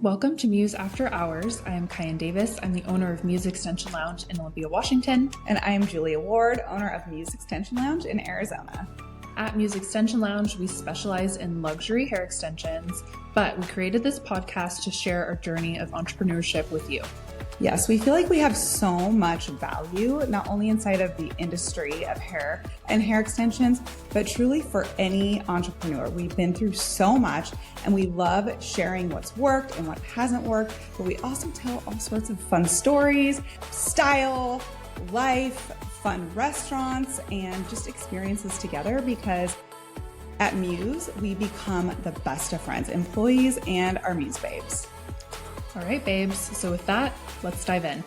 Welcome to Muse After Hours. I am Kyan Davis. I'm the owner of Muse Extension Lounge in Olympia, Washington. And I am Julia Ward, owner of Muse Extension Lounge in Arizona. At Muse Extension Lounge, we specialize in luxury hair extensions, but we created this podcast to share our journey of entrepreneurship with you. Yes, we feel like we have so much value, not only inside of the industry of hair and hair extensions, but truly for any entrepreneur. We've been through so much and we love sharing what's worked and what hasn't worked, but we also tell all sorts of fun stories, style, life, fun restaurants, and just experiences together because at Muse, we become the best of friends, employees, and our Muse Babes. All right, babes. So with that, let's dive in.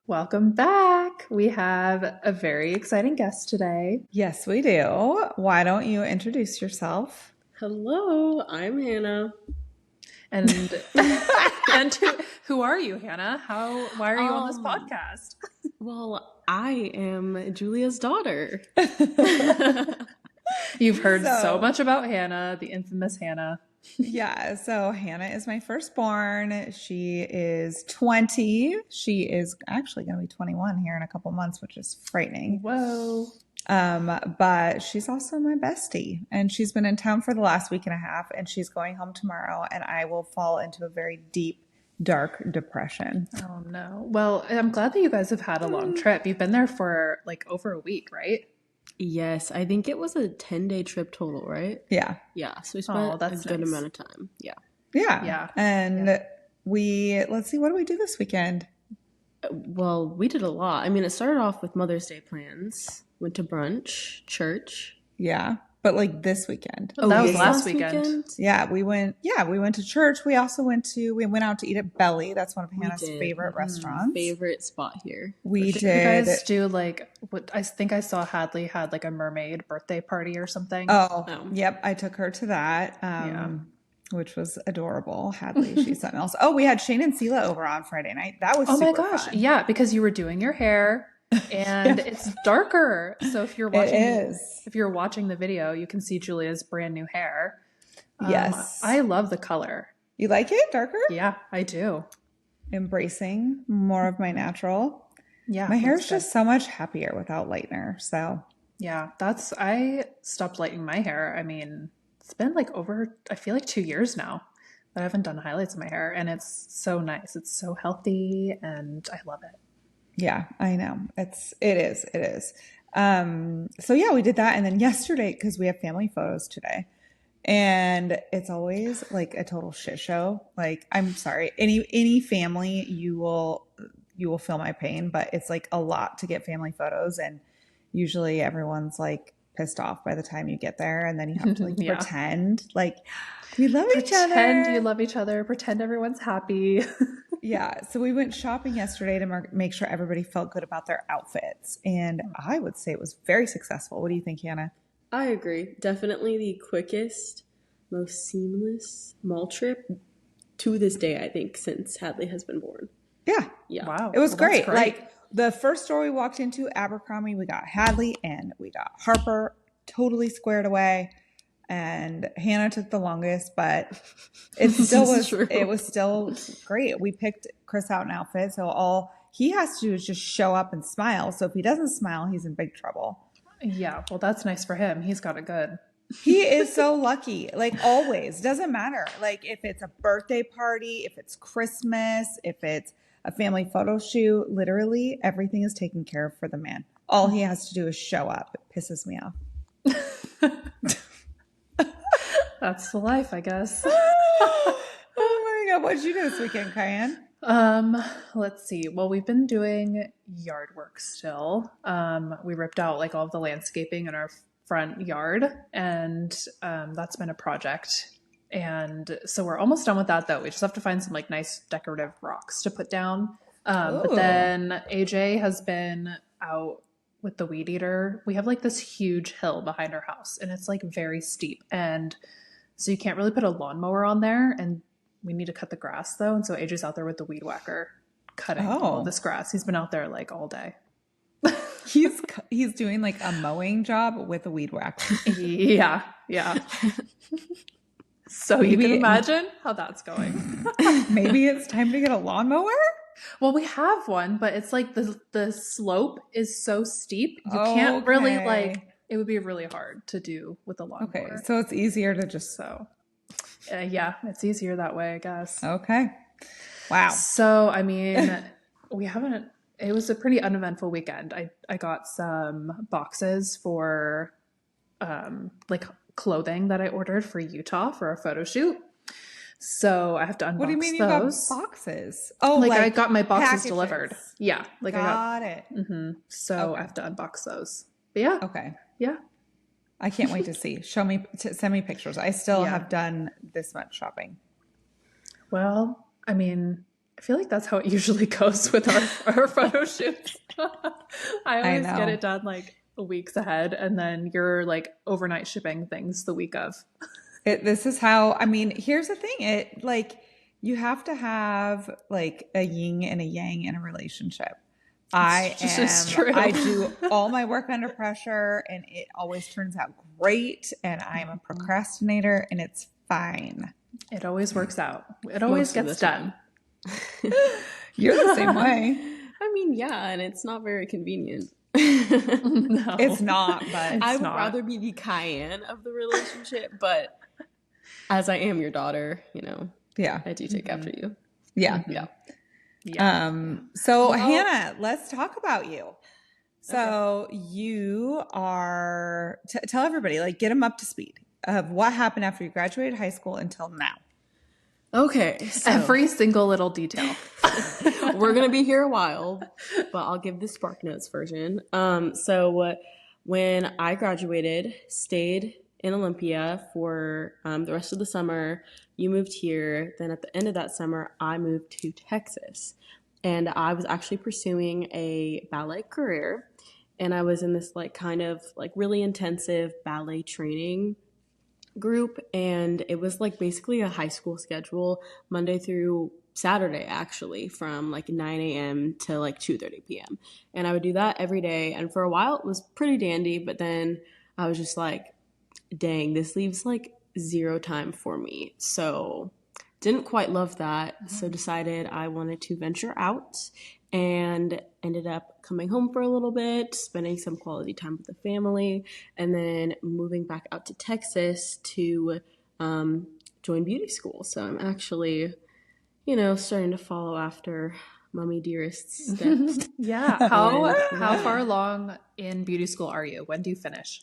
Welcome back. We have a very exciting guest today. Yes, we do. Why don't you introduce yourself? Hello, I'm Hannah. And who are you, Hannah? Why are you on this podcast? Well, I am Julia's daughter. You've heard so much about Hannah, the infamous Hannah. Yeah, so Hannah is my firstborn. She is 20. She is actually going to be 21 here in a couple months, which is frightening. Whoa. But she's also my bestie, and she's been in town for the last week and a half, and she's going home tomorrow, and I will fall into a very deep, dark depression. Oh, no. Well, I'm glad that you guys have had a long trip. You've been there for like over a week, right? Yes, I think it was a 10-day trip total, right? Yeah. Yeah, so we spent a good amount of time. Yeah. Yeah. And let's see, what do we do this weekend? Well, we did a lot. I mean, it started off with Mother's Day plans. Went to brunch, church. Yeah. But like this weekend. Oh, that was last weekend. Yeah, we went to church. We also went out to eat at Belly. That's one of Hannah's favorite restaurants. Favorite spot here. We did. You guys do like what I think I saw Hadley had like a mermaid birthday party or something. Oh. Yep. I took her to that. Which was adorable. Hadley, she's something else. Oh, we had Shane and Sela over on Friday night. That was super fun. Yeah, because you were doing your hair. And it's darker. So if you're watching the video, you can see Julia's brand new hair. Yes. I love the color. You like it darker? Yeah, I do. Embracing more of my natural. Yeah. My hair is just so much happier without lightener. So yeah, I stopped lightening my hair. I mean, it's been like I feel like 2 years now that I haven't done highlights in my hair, and it's so nice. It's so healthy and I love it. Yeah, I know. It is. So yeah, we did that. And then yesterday, because we have family photos today, and it's always like a total shit show. Like, I'm sorry, any family, you will feel my pain, but it's like a lot to get family photos. And usually everyone's like pissed off by the time you get there. And then you have to like pretend like we love each other. Pretend you love each other. Pretend everyone's happy. Yeah. So we went shopping yesterday to make sure everybody felt good about their outfits. And I would say it was very successful. What do you think, Hannah? I agree. Definitely the quickest, most seamless mall trip to this day, I think, since Hadley has been born. Yeah. Wow. It was great. Like the first store we walked into, Abercrombie, we got Hadley and we got Harper totally squared away. And Hannah took the longest, but it was still great. We picked Chris out an outfit. So all he has to do is just show up and smile. So if he doesn't smile, he's in big trouble. Yeah. Well, that's nice for him. He's got it good. He is so lucky. Like always, doesn't matter. Like if it's a birthday party, if it's Christmas, if it's a family photo shoot, literally everything is taken care of for the man. All he has to do is show up. It pisses me off. That's the life, I guess. Oh my God. What did you do this weekend, Kyan? Let's see. Well, we've been doing yard work still. We ripped out like all of the landscaping in our front yard, and that's been a project. And so we're almost done with that though. We just have to find some like nice decorative rocks to put down. But then AJ has been out with the weed eater. We have like this huge hill behind our house, and it's like very steep, and so you can't really put a lawnmower on there, and we need to cut the grass though. And so AJ's out there with the weed whacker cutting all this grass. He's been out there like all day. He's doing like a mowing job with a weed whacker. Yeah. So you can imagine how that's going. Maybe it's time to get a lawnmower? Well, we have one, but it's like the slope is so steep. You can't really it would be really hard to do with a lawnmower. Okay, so it's easier to just... yeah, it's easier that way, I guess. Okay. Wow. So, I mean, it was a pretty uneventful weekend. I got some boxes for like clothing that I ordered for Utah for a photo shoot. So I have to unbox those. What do you mean you got boxes? Oh, like I got my boxes delivered. Yeah, like got it. Mm-hmm. So I have to unbox those. But yeah. Okay. Yeah. I can't wait to see. Send me pictures. I still have done this much shopping. Well, I mean, I feel like that's how it usually goes with our photo shoots. I always get it done like weeks ahead, and then you're like overnight shipping things the week of. This is how, I mean, here's the thing. You have to have like a yin and a yang in a relationship. I do all my work under pressure and it always turns out great. And I'm a procrastinator and it's fine. It always works out. It always gets done. You're the same way. I mean, yeah, and it's not very convenient. No, it's not, but I would rather be the Cayenne of the relationship, but as I am your daughter, yeah, I do take after you. Yeah. Yeah. So Hannah, let's talk about you. So you are, tell everybody, like get them up to speed of what happened after you graduated high school until now. Okay. So every single little detail. We're going to be here a while, but I'll give the Spark Notes version. So when I graduated, stayed in Olympia for the rest of the summer. You moved here. Then at the end of that summer, I moved to Texas. And I was actually pursuing a ballet career. And I was in this like kind of like really intensive ballet training group. And it was like basically a high school schedule, Monday through Saturday, actually, from like 9 a.m. to like 2:30 p.m. And I would do that every day. And for a while, it was pretty dandy. But then I was just like, dang, this leaves like zero time for me. So didn't quite love that. So decided I wanted to venture out and ended up coming home for a little bit, spending some quality time with the family, and then moving back out to Texas to join beauty school. So I'm actually, starting to follow after Mommy Dearest's steps. Yeah. How far along in beauty school are you? When do you finish?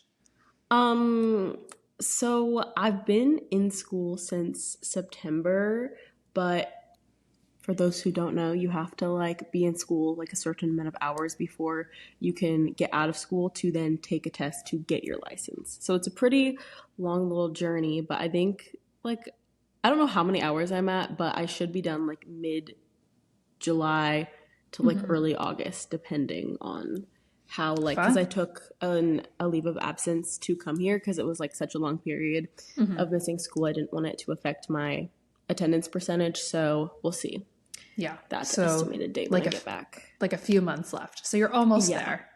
So I've been in school since September, but for those who don't know, you have to like be in school like a certain amount of hours before you can get out of school to then take a test to get your license. So it's a pretty long little journey, but I think like, I don't know how many hours I'm at, but I should be done like mid-July to like early August, depending on how like, because I took a leave of absence to come here because it was like such a long period of missing school. I didn't want it to affect my attendance percentage, so we'll see. Yeah, that's an estimated date when I get back. Like a few months left, so you're almost there.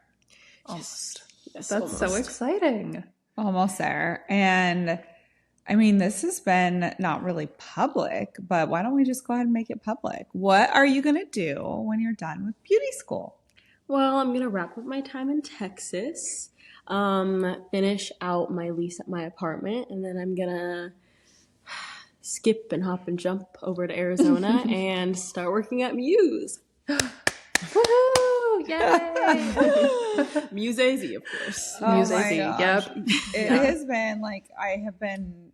Almost. Yes, that's almost. So exciting. Almost there. And I mean, this has been not really public, but why don't we just go ahead and make it public? What are you going to do when you're done with beauty school? Well, I'm going to wrap up my time in Texas, finish out my lease at my apartment, and then I'm going to skip and hop and jump over to Arizona and start working at Muse. Woohoo! Yay! Muse AZ, of course. Oh Muse AZ, yep. It has been like, I have been...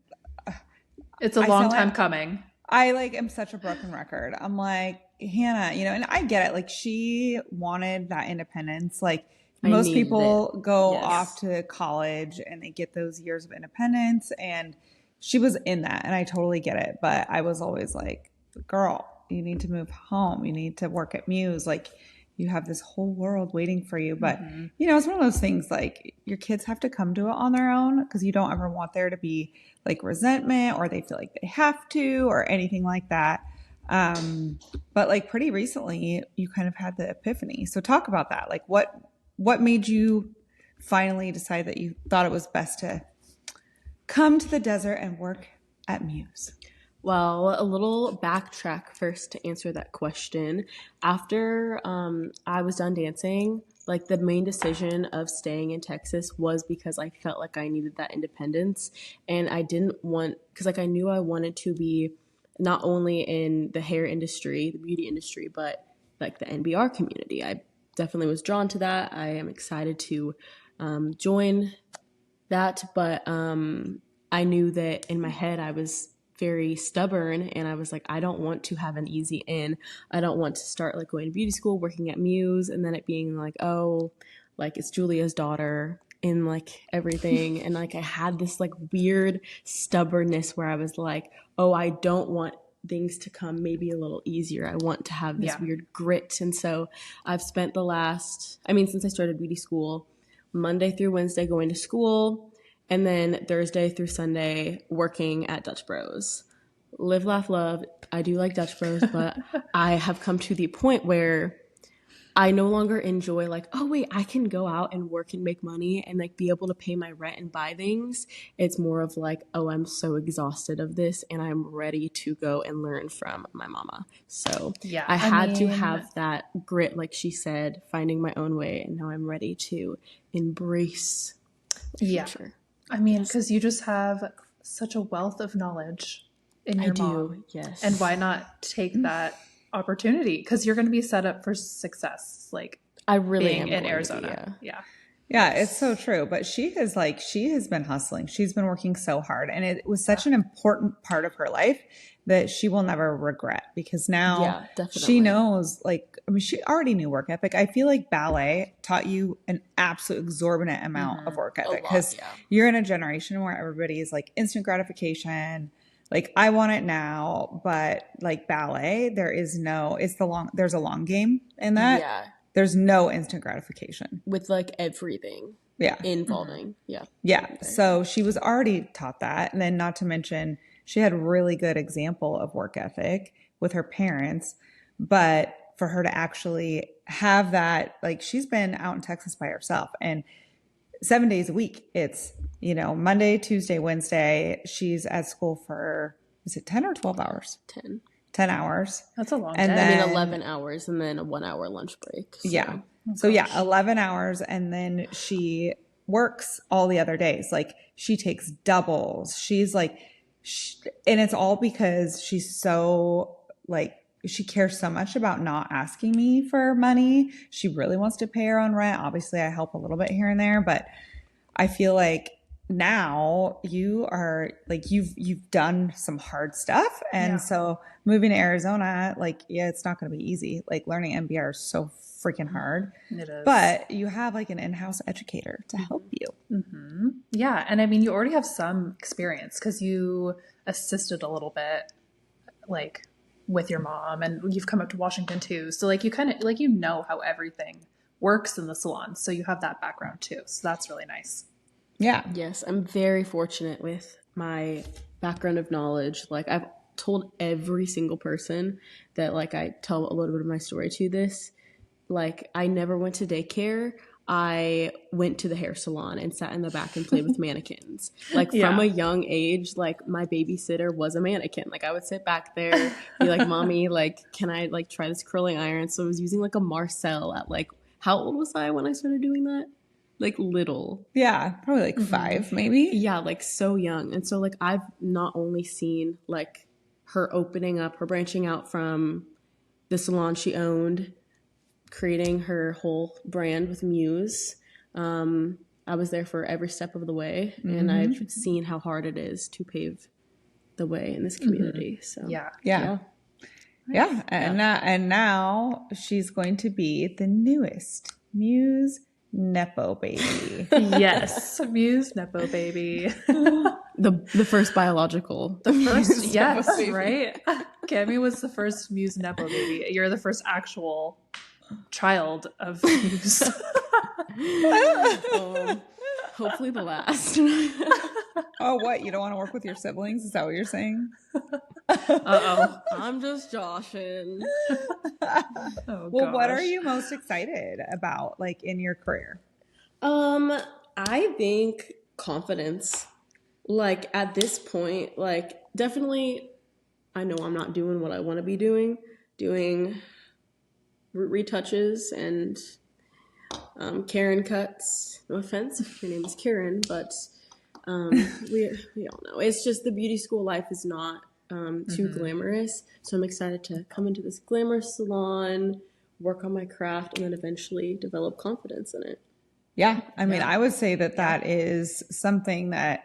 It's a long time coming. I like am such a broken record. I'm like, Hannah, and I get it. Like she wanted that independence. Like most people go off to college and they get those years of independence, and she was in that, and I totally get it. But I was always like, girl, you need to move home. You need to work at Muse. Like you have this whole world waiting for you. But it's one of those things like your kids have to come to it on their own, because you don't ever want there to be like resentment or they feel like they have to or anything like that. But like pretty recently you kind of had the epiphany. So talk about that. Like what made you finally decide that you thought it was best to come to the desert and work at Muse? Well, a little backtrack first to answer that question. After I was done dancing, like the main decision of staying in Texas was because I felt like I needed that independence. And I didn't want, because like I knew I wanted to be not only in the hair industry, the beauty industry, but like the NBR community. I definitely was drawn to that. I am excited to join that, but I knew that in my head I was very stubborn, and I was like, I don't want to have an easy in. I don't want to start like going to beauty school, working at Muse, and then it being like, oh, like it's Julia's daughter in like everything. And like I had this like weird stubbornness where I was like, oh, I don't want things to come maybe a little easier. I want to have this weird grit. And so I've spent the last, I mean, since I started beauty school, Monday through Wednesday going to school, and then Thursday through Sunday working at Dutch Bros. Live, laugh, love. I do like Dutch Bros, but I have come to the point where I no longer enjoy like, oh wait, I can go out and work and make money and like be able to pay my rent and buy things. It's more of like, oh, I'm so exhausted of this and I'm ready to go and learn from my mama. So Yeah, I had to have that grit, like she said, finding my own way, and now I'm ready to embrace the future. I mean, because you just have such a wealth of knowledge in your mom. Yes. And why not take that opportunity? Because you're going to be set up for success, like I really being am in Arizona. Yeah, it's so true. But she has been hustling. She's been working so hard. And it was such an important part of her life that she will never regret, because now she knows, like, I mean, she already knew work ethic. I feel like ballet taught you an absolute exorbitant amount of work ethic, because you're in a generation where everybody is like instant gratification. Like, I want it now, but like ballet, there's a long game in that. Yeah. There's no instant gratification with like everything involving. Yeah. So she was already taught that. And then not to mention, she had a really good example of work ethic with her parents. But for her to actually have that, like, she's been out in Texas by herself, and 7 days a week, it's, Monday, Tuesday, Wednesday, she's at school for, is it 10 or 12 hours? 10 hours. That's a long and day. Then, 11 hours and then a 1 hour lunch break. So. Yeah. So 11 hours. And then she works all the other days. Like, she takes doubles. She's like, and it's all because she's so like, she cares so much about not asking me for money. She really wants to pay her own rent. Obviously, I help a little bit here and there, but I feel like now you are like, you've done some hard stuff. And so moving to Arizona, like, it's not going to be easy. Like, learning MBR is so freaking hard. It is. But you have like an in-house educator to help you. Mm-hmm. Yeah. And I mean, you already have some experience because you assisted a little bit, like, with your mom, and you've come up to Washington too. So like, you kind of like, how everything works in the salon. So you have that background too. So that's really nice. Yeah. Yes, I'm very fortunate with my background of knowledge. Like, I've told every single person that, like, I tell a little bit of my story to this. Like, I never went to daycare. I went to the hair salon and sat in the back and played with mannequins. Like, from a young age, like, my babysitter was a mannequin. Like, I would sit back there, be like, Mommy, like, can I, like, try this curling iron? So I was using, like, a Marcel at, like, how old was I when I started doing that? Like, little. Yeah, probably like 5 maybe. Yeah, like so young. And so like, I've not only seen like her opening up, her branching out from the salon she owned, creating her whole brand with Muse. I was there for every step of the way, and I've seen how hard it is to pave the way in this community. So yeah. And now she's going to be the newest Muse Nepo baby. Yes, Muse Nepo baby. The first biological. The first, yes, right? Cami was the first Muse Nepo baby. You're the first actual child of Muse. Hopefully the last. Oh, what? You don't want to work with your siblings? Is that what you're saying? Uh-oh. I'm just joshing. Well, what are you most excited about, like, in your career? I think confidence. like at this point, like definitely I know I'm not doing what I want to be doing retouches and Karen cuts. No offense if your name is Karen, but um, we all know it's just the beauty school life is not too glamorous. So I'm excited to come into this glamorous salon, work on my craft, and then eventually develop confidence in it. Yeah. I mean, I would say that that is something that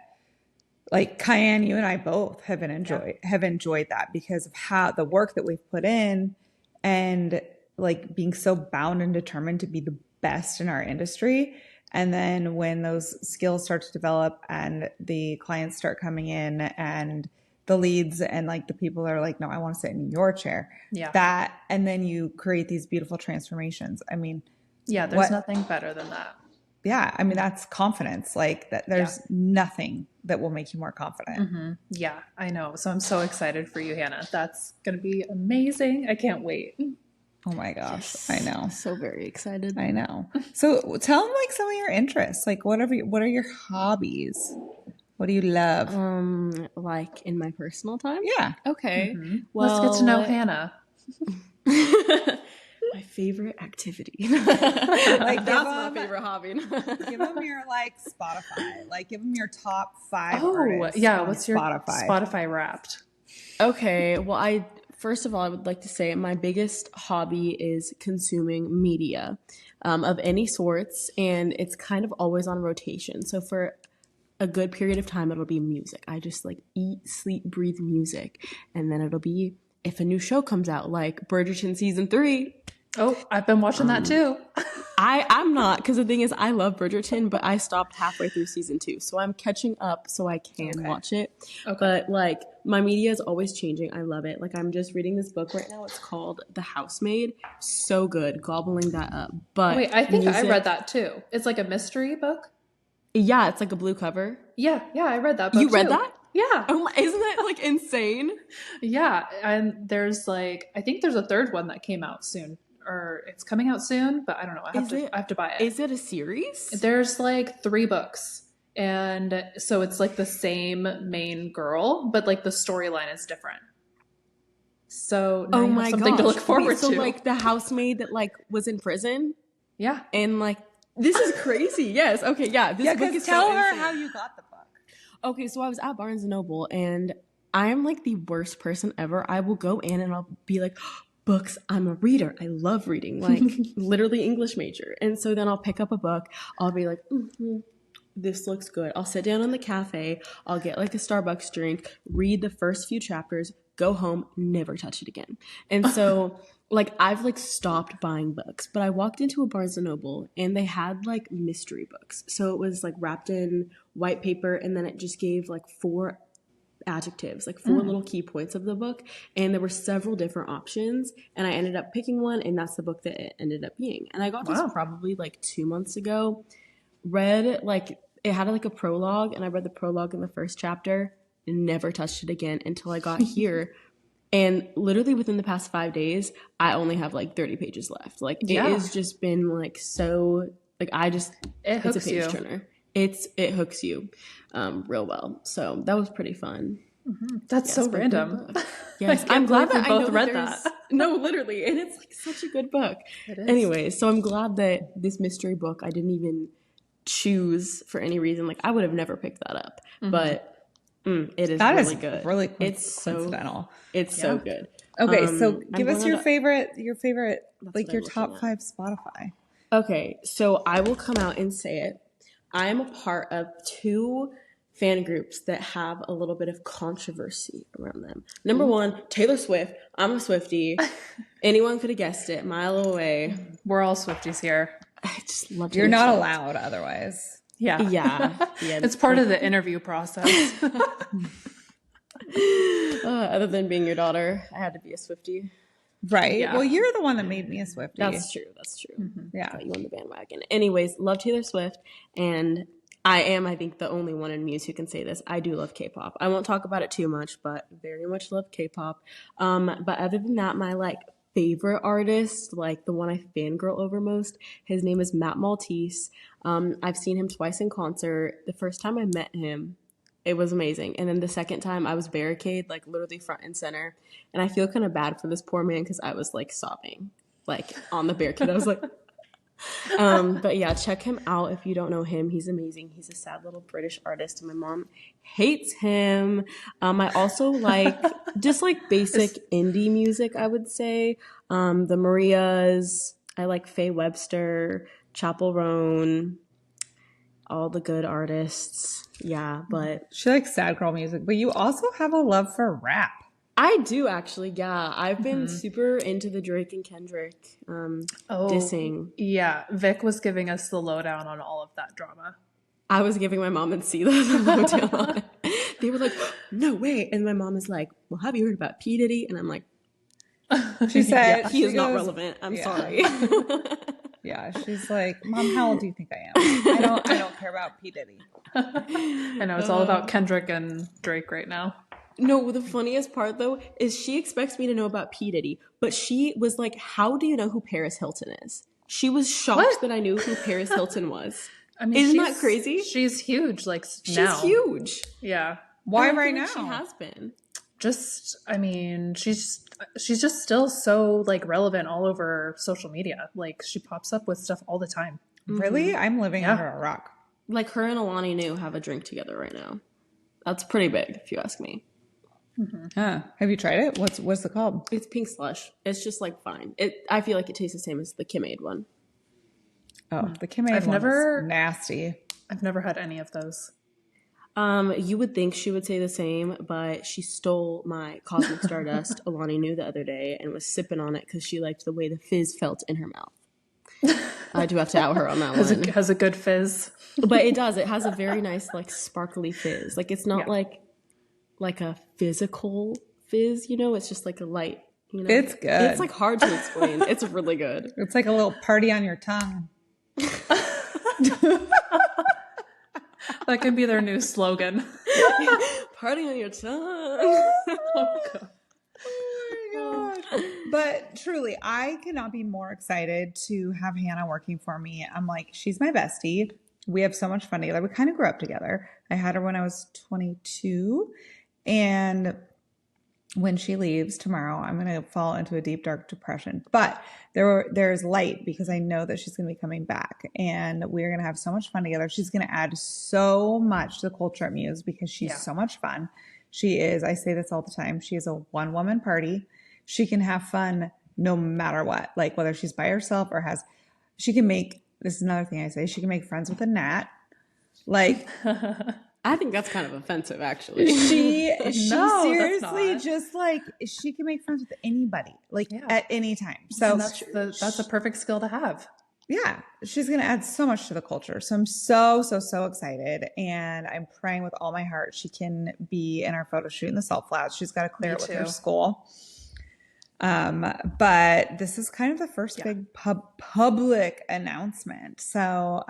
like Cayenne, you and I both have enjoyed that because of how the work that we've put in and like being so bound and determined to be the best in our industry. And then when those skills start to develop and the clients start coming in and the leads and like the people are like, no, I want to sit in your chair. Yeah. That, and then you create these beautiful transformations. I mean, Yeah, there's nothing better than that. yeah, I mean, that's confidence. Like that there's nothing that will make you more confident. Yeah, I know. So I'm so excited for you, Hannah. That's going to be amazing. I can't wait. Oh my gosh. I know. So very excited. I know. So tell them like some of your interests. Like what are your hobbies? What do you love? Like in my personal time? Yeah. Okay. Let's get to know Hannah. My favorite activity. Like That's my favorite hobby. give them your like Spotify. Like give them your top 5 Oh, artists. yeah. On What's your Spotify? Spotify Wrapped? Okay. Well, first of all, I would like to say my biggest hobby is consuming media of any sorts, and it's kind of always on rotation. So for a good period of time, it'll be music. I just like eat, sleep, breathe music, and then it'll be if a new show comes out, like Bridgerton season 3. Oh, I've been watching that too. I'm not, because the thing is, I love Bridgerton, but I stopped halfway through season 2, so I'm catching up so I can watch it. Okay. But like my media is always changing. I love it. Like I'm just reading this book right now. It's called The Housemaid. So good, gobbling that up. But Wait, I think I read that too. It's like a mystery book. Yeah, it's like a blue cover. Yeah, I read that book. You read too. that? Yeah. Oh my, isn't that like insane? Yeah, and there's like I think there's a third one that came out soon, or it's coming out soon, but I don't know. I have to buy it. Is it a series? There's like 3 books, and so it's like the same main girl, but like the storyline is different. So now you have something to look forward to. So like the housemaid that like was in prison, Yeah, and like this is crazy. Yes. Okay. Yeah. This book is tell so her insane. how you got the book. Okay, so I was at Barnes & Noble, and I am like the worst person ever. I will go in and I'll be like, books, I'm a reader. I love reading, like literally English major. And so then I'll pick up a book. I'll be like, this looks good. I'll sit down in the cafe. I'll get like a Starbucks drink, read the first few chapters, go home, never touch it again. And so like I've like stopped buying books, but I walked into a Barnes & Noble and they had like mystery books. So it was like wrapped in white paper, and then it just gave like 4 adjectives, like 4 little key points of the book, and there were several different options, and I ended up picking one, and that's the book that it ended up being. And I got this probably like 2 months ago. Read like it had like a prologue, and I read the prologue in the first chapter and never touched it again until I got here. And literally within the past 5 days, I only have like 30 pages left. Like it has just been like so like it's a page turner. It hooks you real well. So that was pretty fun. that's so random. Yes, I'm glad that I both read that. No, literally, and it's like such a good book. It is. Anyways, so I'm glad that this mystery book I didn't even choose for any reason. Like I would have never picked that up, but it is really good. Really coincidental. It's so good. Okay, so give us your favorite, like your what I'm top looking 5 Spotify. Okay, so I will come out and say it. I am a part of 2 fan groups that have a little bit of controversy around them. Number 1, Taylor Swift. I'm a Swiftie. Anyone could have guessed it, mile away. We're all Swifties here. I just love You're Taylor not Swift. allowed otherwise. Yeah. Yeah. It's part of the interview process. Other than being your daughter, I had to be a Swiftie. Right. Yeah. Well, you're the one that made me a Swiftie. That's true. Yeah. Got you on the bandwagon. Anyways, love Taylor Swift, and I think, the only one in Muse who can say this. I do love K-pop. I won't talk about it too much, but very much love K-pop. But other than that, my like favorite artist, like the one I fangirl over most, his name is Matt Maltese. I've seen him twice in concert. The first time I met him, It was amazing. And then the second time I was barricade, like literally front and center. And I feel kind of bad for this poor man because I was like sobbing, like on the barricade. I was like, but yeah, check him out if you don't know him. He's amazing. He's a sad little British artist, and my mom hates him. I also like just like basic indie music, I would say. The Marias. I like Faye Webster, Chapel Roan, all the good artists. Yeah, but She likes sad girl music, but you also have a love for rap. I do actually. Yeah, I've been super into the Drake and Kendrick dissing. Yeah, Vic was giving us the lowdown on all of that drama. I was giving my mom and C the lowdown on it. They were like, "No way!" And my mom is like, "Well, have you heard about P Diddy?" And I'm like, She said "He is not relevant. I'm sorry." Yeah, she's like, Mom, how old do you think I am? I don't care about P. Diddy. I know, it's all about Kendrick and Drake right now. No, the funniest part though is she expects me to know about P. Diddy, but she was like, "How do you know who Paris Hilton is?" She was shocked that I knew who Paris Hilton was. I mean, isn't that crazy? She's huge, like She's now. huge. Yeah. Why And I right feel now? like she has been. Just, I mean, she's just still so like relevant all over social media. Like she pops up with stuff all the time. Really? I'm living under a rock. Like her and Alani Nu have a drink together right now. That's pretty big, if you ask me. Huh. Have you tried it? What's it called? It's pink slush. It's just like fine. I feel like it tastes the same as the Kim Aid one. Oh, the Kim Aid I've one never- is nasty. I've never had any of those. You would think she would say the same, but she stole my Cosmic Stardust Alani Nu the other day and was sipping on it because she liked the way the fizz felt in her mouth. I do have to out her on that one. Has a good fizz. But it does. It has a very nice, like, sparkly fizz. Like, it's not like a physical fizz, you know? It's just like a light, you know? It's good. It's, like, hard to explain. It's really good. It's like a little party on your tongue. That could be their new slogan. Party on your tongue. Oh, God. Oh my gosh. But truly, I cannot be more excited to have Hannah working for me. I'm like, she's my bestie. We have so much fun together. We kind of grew up together. I had her when I was 22. And when she leaves tomorrow, I'm going to fall into a deep, dark depression. But there's light because I know that she's going to be coming back. And we're going to have so much fun together. She's going to add so much to the culture at Muse because she's so much fun. She is, I say this all the time, she is a one-woman party. She can have fun no matter what. Like whether she's by herself or she can make, this is another thing I say, she can make friends with a gnat. Like... I think that's kind of offensive, actually. She No, seriously that's not. just like, she can make friends with anybody, like at any time. So And that's a perfect skill to have. yeah, she's going to add so much to the culture. So I'm so excited. And I'm praying with all my heart she can be in our photo shoot in the Salt Flats. She's got to clear it with her school. But this is kind of the first big public announcement. So,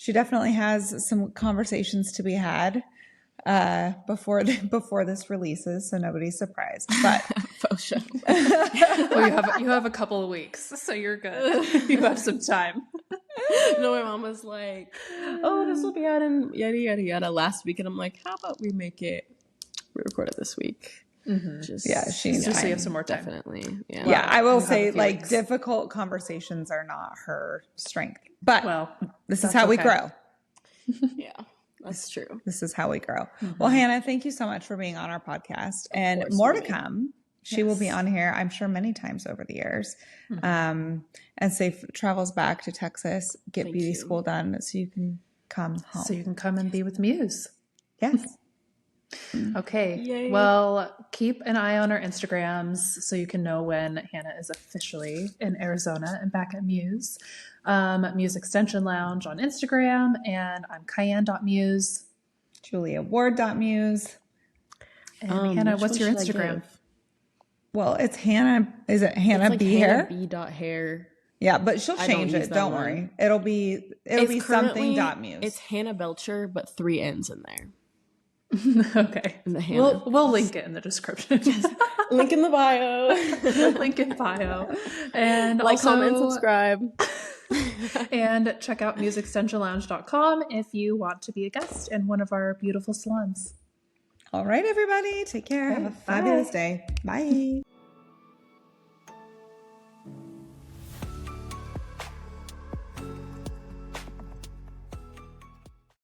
she definitely has some conversations to be had before this releases, so nobody's surprised. But Well, you have a couple of weeks, so you're good. You have some time. No, my mom was like, "Oh, this will be out in yada yada yada" last week, and I'm like, "How about we record it this week?" Mm-hmm. just so you have some more time. Definitely, yeah. I will you have say a few like weeks. difficult conversations are not her strength, but Well, this is that's how we okay. grow. Yeah, that's true. This is how we grow. Well, Hannah, thank you so much for being on our podcast, and course, more to Amy. come. She will be on here, I'm sure, many times over the years. And safe travels back to Texas, get Thank beauty you. school done so you can come home. So you can come and be with Muse. Yes. Okay. Yay. Well, keep an eye on our Instagrams so you can know when Hannah is officially in Arizona and back at Muse. Muse Extension Lounge on Instagram, and I'm Cayenne.muse. JuliaWard.muse. And Hannah, Which what's one your should I Instagram? give? Well, it's Hannah. Is it Hannah It's like B Hannah hair? B dot hair. Yeah, but she'll I change don't use it. that Don't one. worry. It'll be It's something currently- .muse. It's Hannah Belcher, but 3 N's in there. Okay. In the Hannah. We'll link it in the description. Link in the bio. Link in bio. And Like, also, comment, subscribe. And check out museextensionlounge.com if you want to be a guest in one of our beautiful salons. All right, everybody. Take care. Have a fabulous day. Bye.